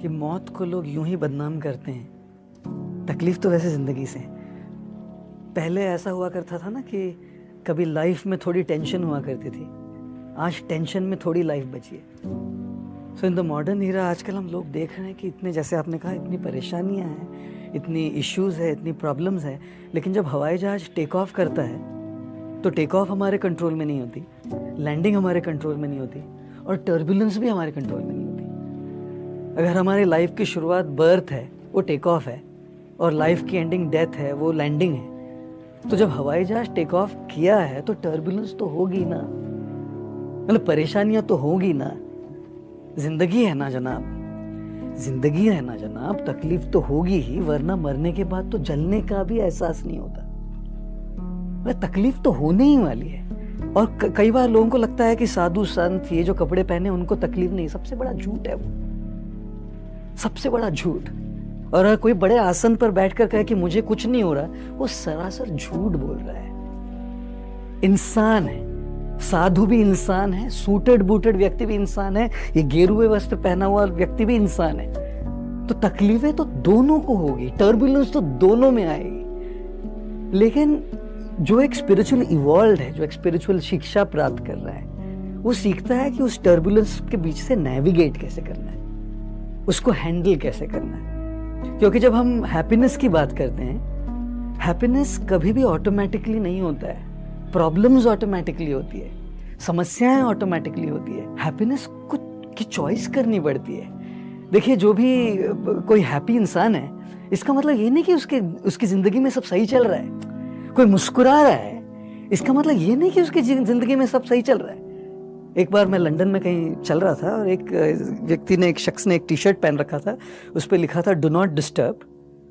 कि मौत को लोग यूं ही बदनाम करते हैं, तकलीफ तो वैसे ज़िंदगी से है। पहले ऐसा हुआ करता था ना कि कभी लाइफ में थोड़ी टेंशन हुआ करती थी, आज टेंशन में थोड़ी लाइफ बची है। सो इन द मॉडर्न ईरा आजकल हम लोग देख रहे हैं कि इतने, जैसे आपने कहा, इतनी परेशानियां हैं, इतनी इश्यूज़ है, इतनी प्रॉब्लम्स हैं, लेकिन जब हवाई जहाज़ टेक ऑफ करता है तो टेक ऑफ हमारे कंट्रोल में नहीं होती, लैंडिंग हमारे कंट्रोल में नहीं होती, और टर्बुलेंस भी हमारे कंट्रोल में नहीं होती। अगर हमारी लाइफ की शुरुआत बर्थ है, वो टेक ऑफ है, और लाइफ की एंडिंग डेथ है, वो लैंडिंग है, तो जब हवाई जहाज टेक ऑफ किया है तो टर्बुलेंस तो होगी ना, मतलब परेशानियां तो होगी ना। जिंदगी है ना जनाब, जिंदगी है ना जनाब, तकलीफ तो होगी ही, वरना मरने के बाद तो जलने का भी एहसास नहीं होता। तकलीफ तो होने ही वाली है। और कई बार लोगों को लगता है कि साधु संत ये जो कपड़े पहने उनको तकलीफ नहीं, सबसे बड़ा झूठ है वो, सबसे बड़ा झूठ। और अगर कोई बड़े आसन पर बैठकर कहे कि मुझे कुछ नहीं हो रहा, वो सरासर झूठ बोल रहा है। इंसान है, साधु भी इंसान है, सूटेड बूटेड व्यक्ति भी इंसान है, ये गेरुए वस्त्र पहना हुआ व्यक्ति भी इंसान है। तो तकलीफें तो दोनों को होगी, टर्बुलेंस तो दोनों में आएगी। लेकिन जो एक स्पिरिचुअल इवॉल्व है, जो एक स्पिरिचुअल शिक्षा प्राप्त कर रहा है, वो सीखता है कि उस टर्बुलेंस के बीच से नेविगेट कैसे करना है, उसको हैंडल कैसे करना है। क्योंकि जब हम हैप्पीनेस की बात करते हैं, हैप्पीनेस कभी भी ऑटोमेटिकली नहीं होता है, प्रॉब्लम्स ऑटोमेटिकली होती है, समस्याएं ऑटोमेटिकली होती है। हैप्पीनेस की चॉइस करनी पड़ती है। देखिए, जो भी कोई हैप्पी इंसान है, इसका मतलब ये नहीं कि उसकी जिंदगी में सब सही चल रहा है। कोई मुस्कुरा रहा है, इसका मतलब ये नहीं कि उसकी जिंदगी में सब सही चल रहा है। एक बार मैं लंदन में कहीं चल रहा था और एक व्यक्ति ने, एक शख्स ने एक टी शर्ट पहन रखा था, उस पर लिखा था डू नॉट डिस्टर्ब,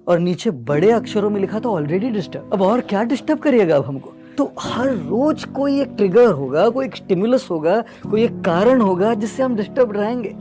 और नीचे बड़े अक्षरों में लिखा था ऑलरेडी डिस्टर्ब। अब और क्या डिस्टर्ब करिएगा अब हमको। तो हर रोज कोई एक ट्रिगर होगा, कोई एक स्टिमुलस होगा, कोई एक कारण होगा जिससे हम डिस्टर्ब रहेंगे।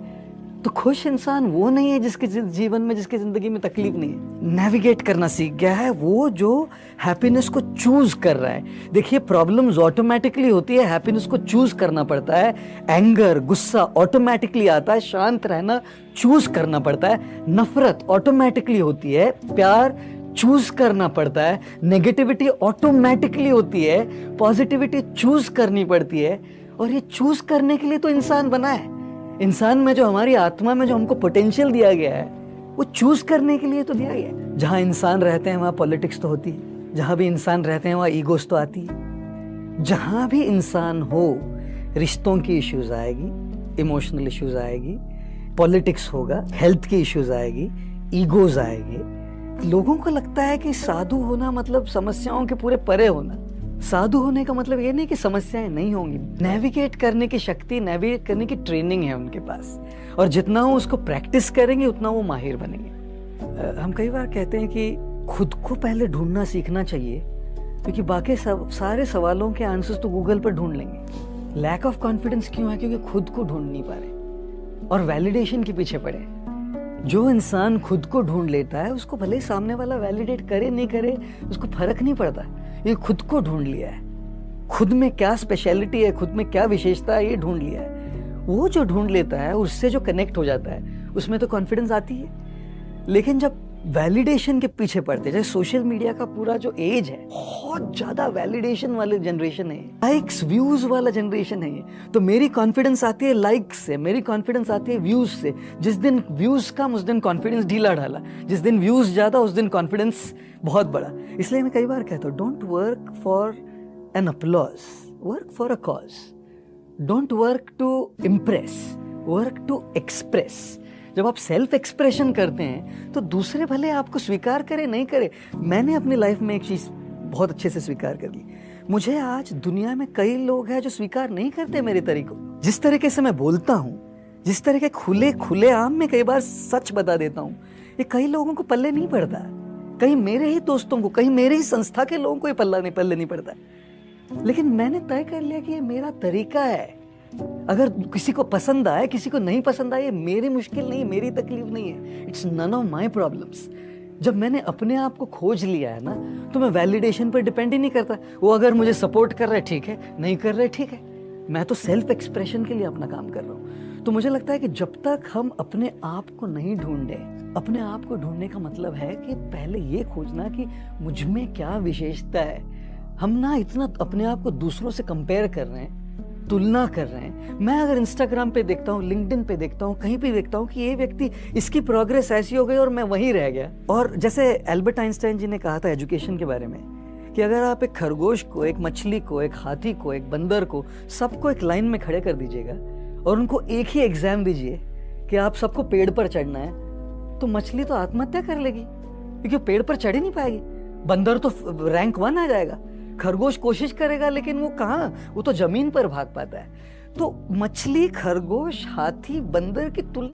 तो खुश इंसान वो नहीं है जिसके जीवन में, जिसकी जिंदगी में तकलीफ नहीं है, नेविगेट करना सीख गया है, वो जो हैप्पीनेस को चूज कर रहा है। देखिए, प्रॉब्लम्स ऑटोमेटिकली होती है, हैप्पीनेस को चूज करना पड़ता है। एंगर, गुस्सा ऑटोमेटिकली आता है, शांत रहना चूज करना पड़ता है। नफरत ऑटोमेटिकली होती है, प्यार चूज करना पड़ता है। नेगेटिविटी ऑटोमेटिकली होती है, पॉजिटिविटी चूज करनी पड़ती है। और ये चूज करने के लिए तो इंसान बना है। इंसान में जो, हमारी आत्मा में जो हमको पोटेंशियल दिया गया है, वो चूज करने के लिए तो दिया गया है। जहां इंसान रहते हैं वहां पॉलिटिक्स तो होती है, जहां भी इंसान रहते हैं वहां ईगोस तो आती है। जहां भी इंसान हो, रिश्तों की इश्यूज आएगी, इमोशनल इश्यूज आएगी, पॉलिटिक्स होगा, हेल्थ की इश्यूज आएगी, ईगोज आएगी। लोगों को लगता है कि साधु होना मतलब समस्याओं के पूरे परे होना। साधु होने का मतलब ये नहीं कि समस्याएं नहीं होंगी, नेविगेट करने की शक्ति, नेविगेट करने की ट्रेनिंग है उनके पास, और जितना वो उसको प्रैक्टिस करेंगे उतना वो माहिर बनेंगे। हम कई बार कहते हैं कि खुद को पहले ढूंढना सीखना चाहिए, क्योंकि बाकी सारे सवालों के आंसर्स तो गूगल पर ढूंढ लेंगे। लैक ऑफ कॉन्फिडेंस क्यों है? क्योंकि खुद को ढूंढ नहीं पा रहे और वैलिडेशन के पीछे पड़े। जो इंसान खुद को ढूंढ लेता है, उसको भले ही सामने वाला वैलिडेट करे नहीं करे, उसको फर्क नहीं पड़ता। ये खुद को ढूंढ लिया है, खुद में क्या स्पेशलिटी है, खुद में क्या विशेषता है, ये ढूंढ लिया है। वो जो ढूंढ लेता है, उससे जो कनेक्ट हो जाता है, उसमें तो कॉन्फिडेंस आती है। लेकिन जब वैलिडेशन के पीछे पड़ते, जैसे सोशल मीडिया का पूरा जो एज है, बहुत ज्यादा वैलिडेशन वाले जनरेशन है, लाइक्स व्यूज वाला जनरेशन है। तो मेरी कॉन्फिडेंस आती है लाइक्स से, मेरी कॉन्फिडेंस आती है व्यूज से। जिस दिन व्यूज कम उस दिन कॉन्फिडेंस ढीला ढाला, जिस दिन व्यूज ज्यादा उस दिन कॉन्फिडेंस बहुत बड़ा। इसलिए मैं कई बार कहता हूँ, don't work for an applause, work for a cause. Don't work to impress, work to express. जब आप सेल्फ एक्सप्रेशन करते हैं तो दूसरे भले आपको स्वीकार करे नहीं करे। मैंने अपनी लाइफ में एक चीज बहुत अच्छे से स्वीकार कर ली। मुझे आज दुनिया में कई लोग हैं जो स्वीकार नहीं करते मेरे तरीकों, जिस तरीके से मैं बोलता हूँ, जिस तरह के खुले आम में कई बार सच बता देता हूँ, ये कई लोगों को पल्ले नहीं पड़ता। कहीं मेरे ही दोस्तों को, कहीं मेरे ही संस्था के लोगों को ये पल्ले नहीं पड़ता। लेकिन मैंने तय कर लिया कि ये मेरा तरीका है। अगर किसी को पसंद आए, किसी को नहीं पसंद आए, मेरी मुश्किल नहीं, मेरी तकलीफ नहीं है। It's none of my problems. जब मैंने अपने आप को खोज लिया है ना, तो मैं वैलिडेशन पर डिपेंड ही नहीं करता। वो अगर मुझे सपोर्ट कर रहे ठीक है, नहीं कर रहे ठीक है। मैं तो सेल्फ एक्सप्रेशन के लिए अपना काम कर रहा हूँ। तो मुझे लगता है कि जब तक हम अपने आप को नहीं ढूंढे, अपने आप को ढूंढने का मतलब है कि पहले ये खोजना कि मुझ में क्या विशेषता है। हम ना इतना अपने आप को दूसरों से कंपेयर कर रहे हैं, तुलना कर रहे हैं। मैं अगर इंस्टाग्राम पे देखता हूँ, लिंक्डइन पे देखता हूँ, कहीं पे देखता हूँ कि ये व्यक्ति, इसकी प्रोग्रेस ऐसी हो गई और मैं वहीं रह गया। और जैसे एल्बर्ट आइंस्टाइन जी ने कहा था एजुकेशन के बारे में कि अगर आप एक खरगोश को, एक मछली को, एक हाथी को, एक बंदर को, सबको एक लाइन में खड़े कर दीजिएगा और उनको एक ही एग्जाम दीजिए कि आप सबको पेड़ पर चढ़ना है, तो मछली तो आत्महत्या कर लेगी क्योंकि वो पेड़ पर चढ़ ही नहीं पाएगी। बंदर तो रैंक 1 आ जाएगा। खरगोश कोशिश करेगा लेकिन वो कहाँ, वो तो जमीन पर भाग पाता है। तो मछली, खरगोश, हाथी, बंदर की तुलना